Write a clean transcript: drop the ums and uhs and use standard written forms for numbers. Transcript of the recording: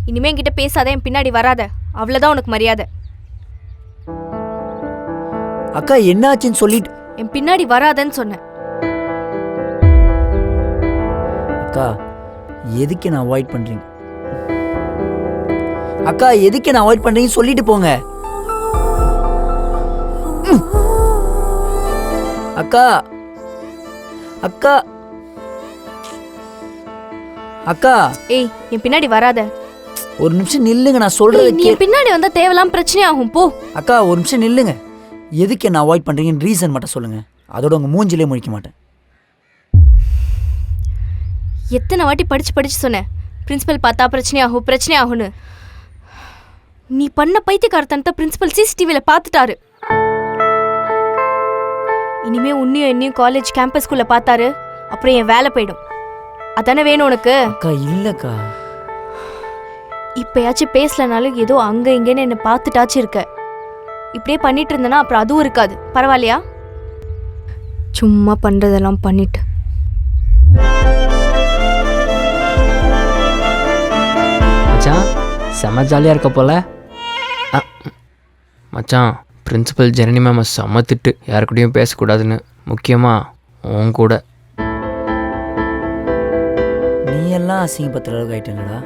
இனிமே என்கிட்ட பேசாத, என் பின்னாடி வராத. அவ்வளவுதான் உனக்கு மரியாதை. அக்கா என்ன ஆச்சுன்னு சொல்லிட்டு. என் பின்னாடி வராதன்னு சொன்னேன். அக்கா எதுக்கு நான் அவாய்ட் பண்றீங்க? அக்கா எதுக்கு நான் அவாய்ட் பண்றீங்கன்னு சொல்லிட்டு போங்க. அக்கா அக்கா அக்கா ஏய், என் பின்னாடி வராத. ஒரு நிமிஷம் நில்லுங்க, நான் சொல்றது நீ என் பின்னாடி வந்தா தேவலாம் பிரச்சனை ஆகும். போ. அக்கா ஒரு நிமிஷம் நில்லுங்க. எதுக்கு என்ன அவாய்ட் பண்றீங்கன்னு ரீசன் மட்டும் சொல்லுங்க. அதோட உங்க மூஞ்சிலே முழிக்க மாட்டேன். எத்தனை வாட்டி படிச்சு சொன்னேன், பிரின்சிபல் பார்த்தா பிரச்சனை ஆகும்னு. நீ பண்ண பைத்தியக்காரத்தனத்தை பிரின்சிபல் சிசிடிவில பார்த்துட்டாரு. இனிமே உன்னையும் என்னையும் காலேஜ் கேம்பஸ்குள்ள பார்த்தாரு, அப்புறம் என் வேலை போயிடும். அதானே வேணும் உனக்கு? அக்கா இல்லக்கா. இப்பயாச்சும் பேசலனாலும் ஏதோ அங்க இங்கன்னு என்ன பார்த்துட்டாச்சு இருக்க. இப்படியே பண்ணிட்டு இருந்தனா அப்புறம் அதுவும் இருக்காது. பரவாயில்லையா? சும்மா பண்றதெல்லாம் பண்ணிட்டு. மச்சான் செம்ம ஜாலியாக இருக்க போல. மச்சான் பிரின்சிபல் ஜனனி மேம் செம்ம திட்டு, யாருக்கூடையும் பேசக்கூடாதுன்னு, முக்கியமாக உன் கூட. நீ எல்லாம் அசிங்கப்படுத்துற அளவுக்கு ஆயிட்டேன்டா.